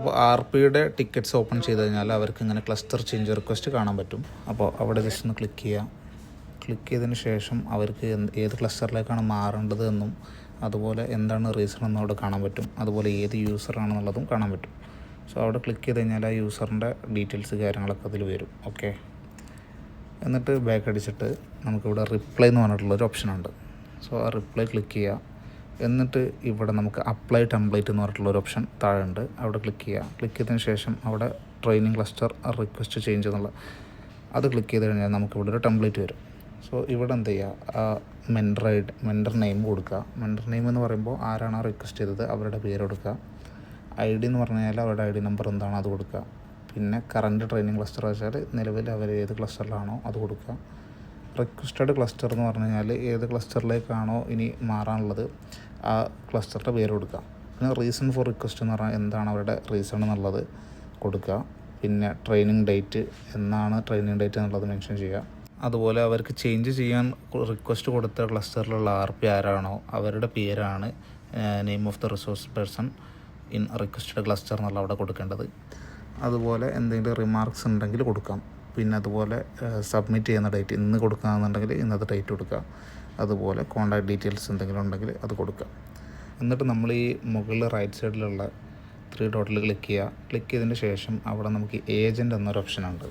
അപ്പോൾ ആർ പിയുടെ tickets open ചെയ്ത് കഴിഞ്ഞാൽ അവർക്ക് ഇങ്ങനെ ക്ലസ്റ്റർ ചേഞ്ച് റിക്വസ്റ്റ് കാണാൻ പറ്റും. അപ്പോൾ അവിടെ ജസ്റ്റ് ഒന്ന് ക്ലിക്ക് ചെയ്യാം. ക്ലിക്ക് ചെയ്തതിന് ശേഷം അവർക്ക് ഏത് ക്ലസ്റ്ററിലേക്കാണ് മാറേണ്ടത് എന്നും അതുപോലെ എന്താണ് റീസൺ എന്നും അവിടെ കാണാൻ പറ്റും. അതുപോലെ ഏത് യൂസറാണെന്നുള്ളതും കാണാൻ പറ്റും. സോ അവിടെ ക്ലിക്ക് ചെയ്ത് കഴിഞ്ഞാൽ ആ യൂസറിൻ്റെ ഡീറ്റെയിൽസ് കാര്യങ്ങളൊക്കെ അതിൽ വരും. ഓക്കെ, എന്നിട്ട് ബാക്ക് അടിച്ചിട്ട് നമുക്കിവിടെ റിപ്ലൈ എന്ന് പറഞ്ഞിട്ടുള്ളൊരു ഓപ്ഷനുണ്ട്. സോ ആ റിപ്ലൈ ക്ലിക്ക് ചെയ്യുക. എന്നിട്ട് ഇവിടെ നമുക്ക് അപ്ലൈ ടെംപ്ലേറ്റ് എന്ന് പറഞ്ഞിട്ടുള്ളൊരു ഓപ്ഷൻ താഴെ ഉണ്ട്. അവിടെ ക്ലിക്ക് ചെയ്യുക. ക്ലിക്ക് ചെയ്തതിന് ശേഷം അവിടെ ട്രെയിനിങ് ക്ലസ്റ്റർ റിക്വസ്റ്റ് ചേഞ്ച് എന്നുള്ള അത് ക്ലിക്ക് ചെയ്ത് കഴിഞ്ഞാൽ നമുക്കിവിടെ ഒരു ടെംപ്ലേറ്റ് വരും. സോ ഇവിടെ എന്ത് ചെയ്യുക, മെൻറ്റർ നെയിം കൊടുക്കുക. മെൻറ്റർ നെയിം എന്ന് പറയുമ്പോൾ ആരാണോ റിക്വസ്റ്റ് ചെയ്തത് അവരുടെ പേര് കൊടുക്കുക. ഐ ഡി എന്ന് പറഞ്ഞു കഴിഞ്ഞാൽ അവരുടെ ഐ ഡി നമ്പർ എന്താണോ അത് കൊടുക്കുക. പിന്നെ കറൻറ്റ് ട്രെയിനിങ് ക്ലസ്റ്റർ വെച്ചാൽ നിലവിൽ അവർ ഏത് ക്ലസ്റ്ററിലാണോ അത് കൊടുക്കുക. റിക്വസ്റ്റഡ് ക്ലസ്റ്റർ എന്ന് പറഞ്ഞു കഴിഞ്ഞാൽ ഏത് ക്ലസ്റ്ററിലേക്കാണോ ഇനി മാറാനുള്ളത് ആ ക്ലസ്റ്ററിൻ്റെ പേര് കൊടുക്കുക. പിന്നെ റീസൺ ഫോർ റിക്വസ്റ്റ് എന്ന് പറഞ്ഞാൽ എന്താണ് അവരുടെ റീസൺ എന്നുള്ളത് കൊടുക്കുക. പിന്നെ ട്രെയിനിങ് ഡേറ്റ് എന്നാണ് ട്രെയിനിങ് ഡേറ്റ് എന്നുള്ളത് മെൻഷൻ ചെയ്യുക. അതുപോലെ അവർക്ക് ചേഞ്ച് ചെയ്യാൻ റിക്വസ്റ്റ് കൊടുത്ത ക്ലസ്റ്ററിലുള്ള ആർ പി ആരാണോ അവരുടെ പേരാണ് name of the resource person in requested cluster എന്നുള്ള അവിടെ കൊടുക്കേണ്ടത്. അതുപോലെ എന്തെങ്കിലും റിമാർക്സ് ഉണ്ടെങ്കിൽ കൊടുക്കാം. പിന്നെ അതുപോലെ സബ്മിറ്റ് ചെയ്യുന്ന ഡേറ്റ് ഇന്ന് കൊടുക്കുകയാണെന്നുണ്ടെങ്കിൽ ഇന്നത്തെ ഡേറ്റ് കൊടുക്കുക. അതുപോലെ കോൺടാക്ട് ഡീറ്റെയിൽസ് എന്തെങ്കിലും ഉണ്ടെങ്കിൽ അത് കൊടുക്കുക. എന്നിട്ട് നമ്മൾ ഈ മുകളിൽ റൈറ്റ് സൈഡിലുള്ള 3 ഡോട്ടിൽ ക്ലിക്ക് ചെയ്യുക. ക്ലിക്ക് ചെയ്തതിന് ശേഷം അവിടെ നമുക്ക് ഏജൻറ്റ് എന്നൊരു ഓപ്ഷനുണ്ട്.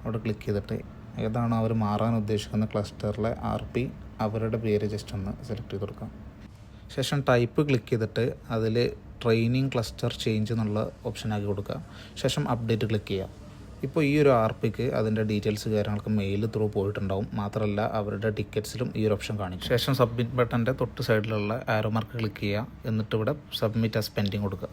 അവിടെ ക്ലിക്ക് ചെയ്തിട്ട് ഏതാണോ അവർ മാറാൻ ഉദ്ദേശിക്കുന്ന ക്ലസ്റ്ററിലെ ആർ പി അവരുടെ പേര് ജസ്റ്റ് ഒന്ന് സെലക്ട് ചെയ്ത് കൊടുക്കാം. ശേഷം ടൈപ്പ് ക്ലിക്ക് ചെയ്തിട്ട് അതിൽ ട്രെയിനിങ് ക്ലസ്റ്റർ ചേഞ്ച് എന്നുള്ള ഓപ്ഷനാക്കി കൊടുക്കുക. ശേഷം അപ്ഡേറ്റ് ക്ലിക്ക് ചെയ്യുക. ഇപ്പോൾ ഈ ഒരു ആർ പിക്ക് അതിൻ്റെ ഡീറ്റെയിൽസ് കാര്യങ്ങൾക്ക് മെയിൽ ത്രൂ പോയിട്ടുണ്ടാവും. മാത്രമല്ല അവരുടെ ടിക്കറ്റ്സിലും ഈ ഒരു ഓപ്ഷൻ കാണിക്കും. ശേഷം സബ്മിറ്റ് ബട്ടൻ്റെ തൊട്ട് സൈഡിലുള്ള ആരോ മാർക്ക് ക്ലിക്ക് ചെയ്യുക. എന്നിട്ട് ഇവിടെ സബ്മിറ്റ് ആസ് പെൻഡിങ് കൊടുക്കുക.